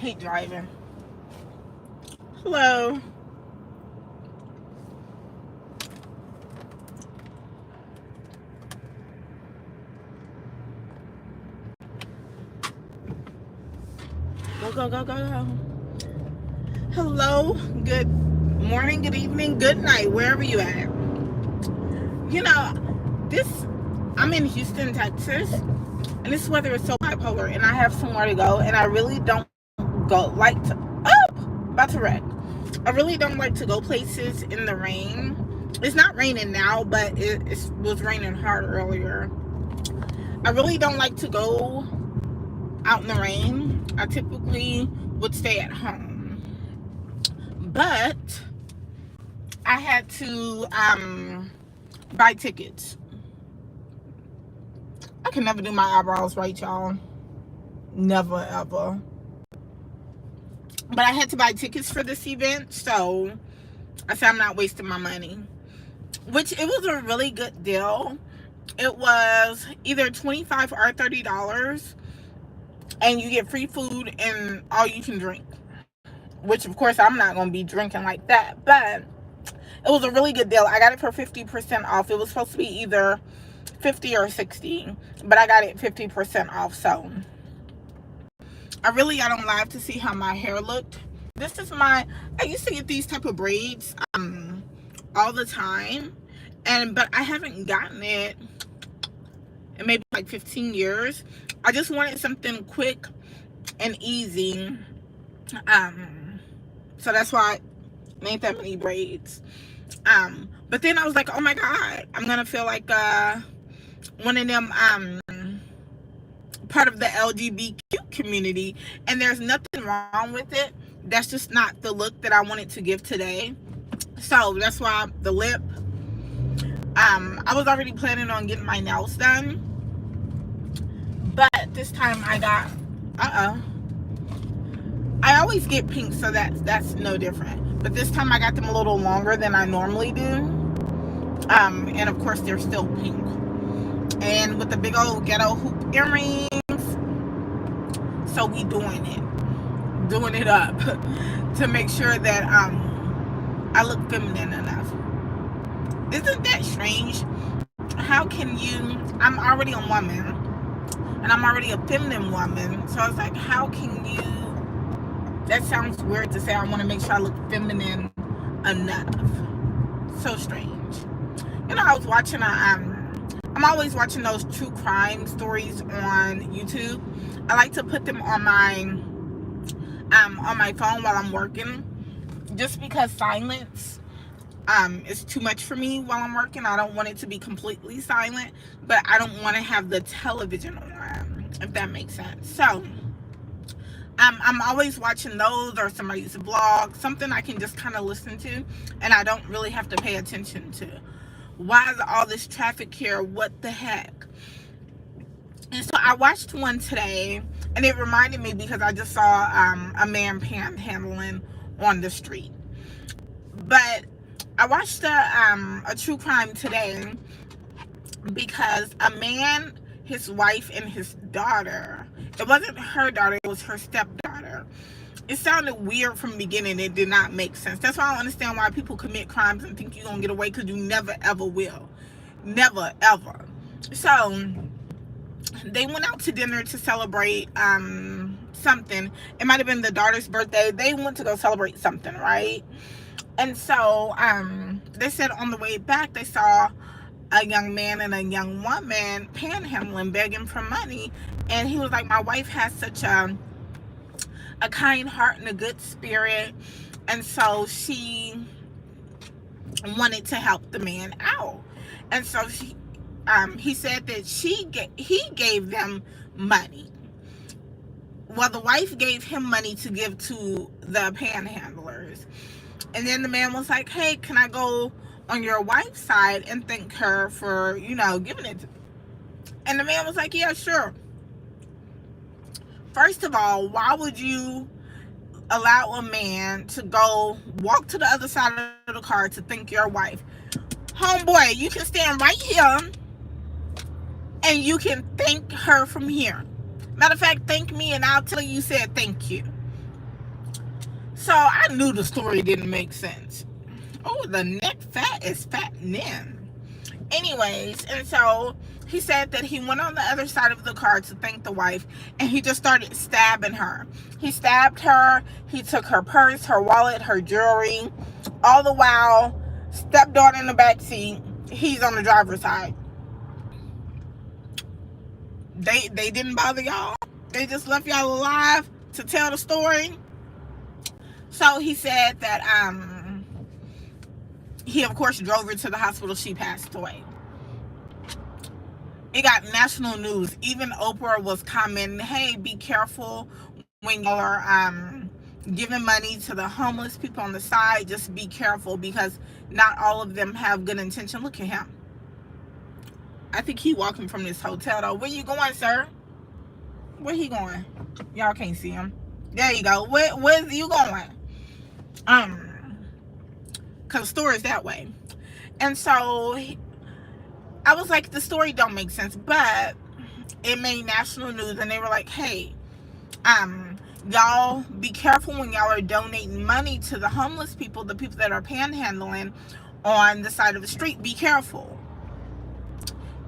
Hate driving. Hello. Go, go, go, go, go. Hello. Good morning, good evening, good night, wherever you at. You know, I'm in Houston, Texas, and this weather is so bipolar, and I have somewhere to go, and I really don't about to wreck. I really don't like to go places in the rain. It's not raining now, but it was raining hard earlier. I really don't like to go out in the rain. I typically would stay at home, but I had to buy tickets. I can never do my eyebrows right, y'all. Never ever. But I had to buy tickets for this event, so I said I'm not wasting my money. Which, it was a really good deal. It was either $25 or $30, and you get free food and all you can drink. Which, of course, I'm not going to be drinking like that, but it was a really good deal. I got it for 50% off. It was supposed to be either 50 or 60, but I got it 50% off, so I really got on live to see how my hair looked. This is I used to get these type of braids all the time, but I haven't gotten it in maybe like 15 years. I just wanted something quick and easy, so that's why I made that many braids. But then I was like, oh my god, I'm gonna feel like one of them part of the LGBTQ community, and there's nothing wrong with it. That's just not the look that I wanted to give today. So that's why the lip, I was already planning on getting my nails done, but this time I got I always get pink, so that's no different, but this time I got them a little longer than I normally do, and of course they're still pink, and with the big old ghetto hoop earrings. So we doing it up to make sure that I look feminine enough. Isn't that strange? How can I'm already a woman, and I'm already a feminine woman, so I was like, how can you, that sounds weird to say, I want to make sure I look feminine enough. So strange. I was watching I'm always watching those true crime stories on YouTube. I like to put them on my phone while I'm working, just because silence is too much for me while I'm working. I don't want it to be completely silent, but I don't want to have the television on, if that makes sense. So I'm always watching those, or somebody's vlog, something I can just kind of listen to, and I don't really have to pay attention to. Why is all this traffic here? What the heck? And so I watched one today, and it reminded me because I just saw a man panhandling on the street. But I watched a true crime today because a man, his wife, and his daughter, it wasn't her daughter, it was her stepdaughter. It sounded weird from the beginning. It did not make sense. That's why I don't understand why people commit crimes and think you're going to get away, because you never, ever will. Never, ever. So they went out to dinner to celebrate something. It might have been the daughter's birthday. They went to go celebrate something, right? And so they said on the way back, they saw a young man and a young woman panhandling, begging for money. And he was like, my wife has such a kind heart and a good spirit, and so she wanted to help the man out. And so he said that he gave them money. Well, the wife gave him money to give to the panhandlers, and then the man was like, hey, can I go on your wife's side and thank her for giving it to me? And the man was like, yeah, sure. First of all, why would you allow a man to go walk to the other side of the car to thank your wife? Homeboy, you can stand right here and you can thank her from here. Matter of fact, thank me and I'll tell you said thank you. So I knew the story didn't make sense. Oh, the neck fat is fattening. Anyways, and so he said that he went on the other side of the car to thank the wife, and he just started stabbing her. He stabbed her. He took her purse, her wallet, her jewelry, all the while stepdaughter in the back seat. He's on the driver's side. They didn't bother y'all. They just left y'all alive to tell the story. So he said that he of course drove her to the hospital. She passed away. It got national news. Even Oprah was commenting, hey, be careful when you're giving money to the homeless people on the side. Just be careful, because not all of them have good intention. Look at him. I think he walking from this hotel though. Where you going, sir? Where he going? Y'all can't see him. There you go. Where's you going? Cause the story's that way. And so I was like, the story don't make sense, but it made national news, and they were like, hey, y'all be careful when y'all are donating money to the homeless people, the people that are panhandling on the side of the street. Be careful.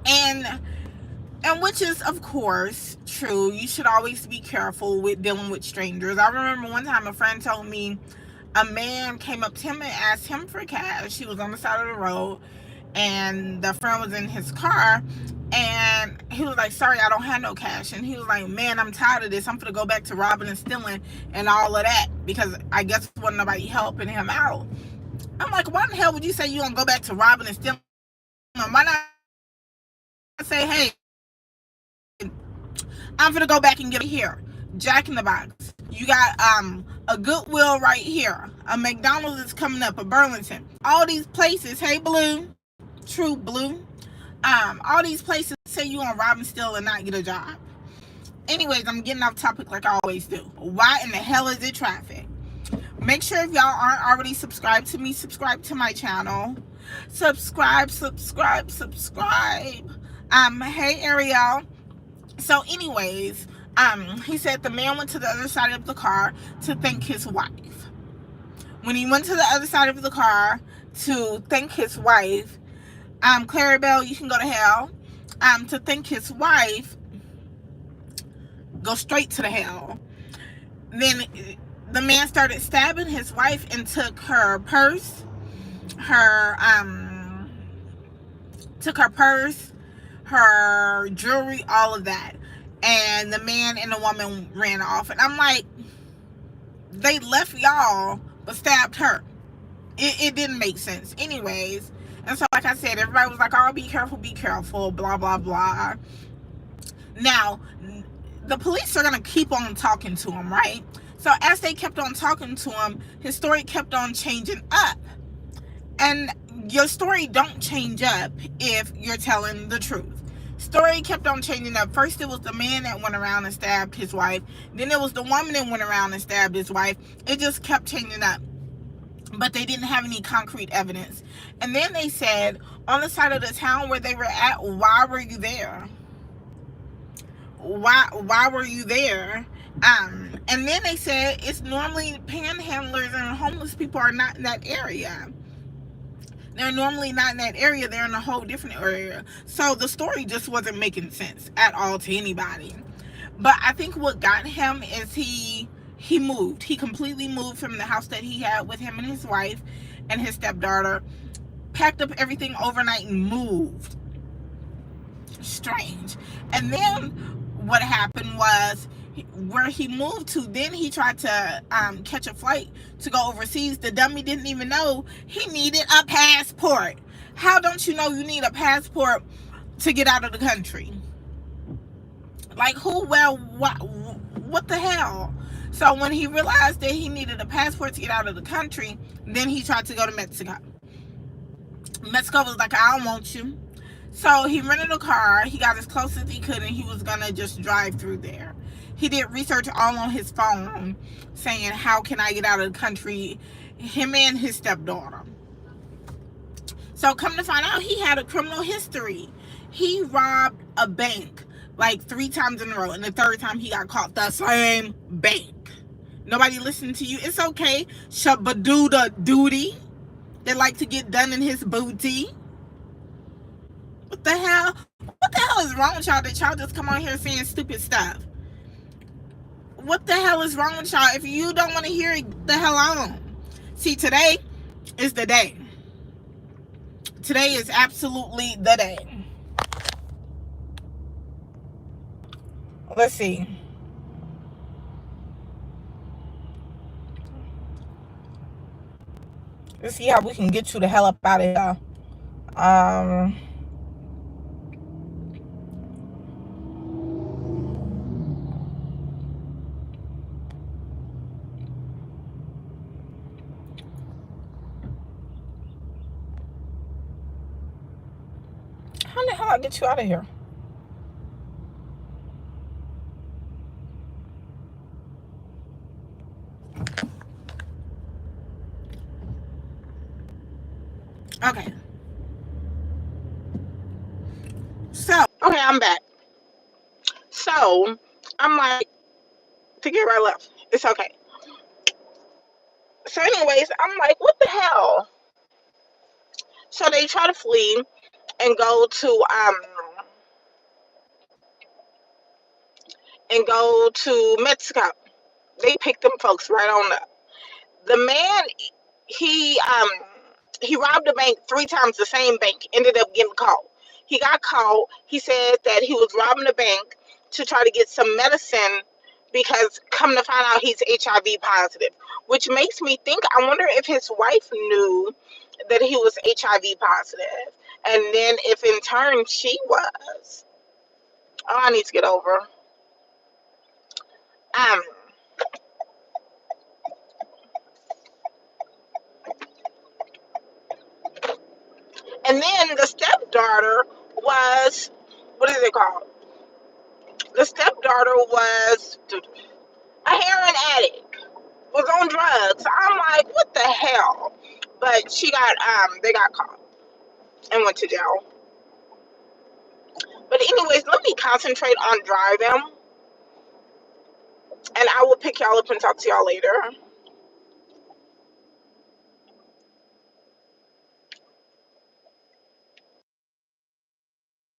And which is, of course, true. You should always be careful with dealing with strangers. I remember one time a friend told me a man came up to him and asked him for cash. He was on the side of the road, and the friend was in his car, and he was like, sorry, I don't have no cash. And he was like, man, I'm tired of this. I'm gonna go back to robbing and stealing and all of that, because I guess wasn't nobody helping him out. I'm like, why in the hell would you say you gonna go back to robbing and stealing? Why not say, hey, I'm gonna go back and get it here. Jack in the Box. You got a Goodwill right here. A McDonald's is coming up, a Burlington. All these places, hey Blue, True Blue. All these places say you gonna rob and steal and not get a job. Anyways, I'm getting off topic like I always do. Why in the hell is it traffic? Make sure if y'all aren't already subscribed to me, subscribe to my channel. Subscribe. Hey Ariel. So anyways, he said the man went to the other side of the car to thank his wife. When he went to the other side of the car to thank his wife, Clarabelle, you can go to hell. To thank his wife, go straight to the hell. Then the man started stabbing his wife and took her purse, her jewelry, all of that. And the man and the woman ran off. And I'm like, they left y'all but stabbed her. It didn't make sense. Anyways, and so like I said, everybody was like, oh, be careful, blah, blah, blah. Now, the police are going to keep on talking to him, right? So as they kept on talking to him, his story kept on changing up. And your story don't change up if you're telling the truth. Story kept on changing up. First it was the man that went around and stabbed his wife. Then it was the woman that went around and stabbed his wife. It just kept changing up. But they didn't have any concrete evidence. And then they said, on the side of the town where they were at, why were you there? Why were you there? And then they said, it's normally panhandlers and homeless people are not in that area. They're normally not in that area. They're in a whole different area. So the story just wasn't making sense at all to anybody. But I think what got him is he moved. He completely moved from the house that he had with him and his wife and his stepdaughter. Packed up everything overnight and moved. Strange. And then what happened was, where he moved to, then he tried to catch a flight to go overseas. The dummy didn't even know he needed a passport. How don't you know you need a passport to get out of the country? Like who? Well, what the hell? So when he realized that he needed a passport to get out of the country, then he tried to go to Mexico. Mexico was like, I don't want you. So he rented a car. He got as close as he could, and he was gonna just drive through there. He did research all on his phone, saying, how can I get out of the country? Him and his stepdaughter. So come to find out, he had a criminal history. He robbed a bank like 3 times in a row. And the third time he got caught, the same bank. Nobody listened to you. It's okay. Shabadooda duty. They like to get done in his booty. What the hell? What the hell is wrong with y'all that y'all just come on here saying stupid stuff? What the hell is wrong with y'all? If you don't want to hear it, get the hell on. See, today is the day. Today is absolutely the day. Let's see. Let's see how we can get you the hell up out of here. Um, how the hell I get you out of here? Okay. So, okay, I'm back. So, I'm like, to get right left. It's okay. So, anyways, I'm like, what the hell? So they try to flee and go to Mexico. They picked them folks right on up. The man, he um he robbed a bank 3 times, the same bank, ended up getting caught. He got caught. He said that he was robbing the bank to try to get some medicine because come to find out he's HIV positive, which makes me think, I wonder if his wife knew that he was HIV positive, and then if in turn she was. Oh, I need to get over. Um, and then the stepdaughter was, what is it called? The stepdaughter was a heroin addict, was on drugs. I'm like, what the hell? But they got caught and went to jail. But anyways, let me concentrate on driving, and I will pick y'all up and talk to y'all later.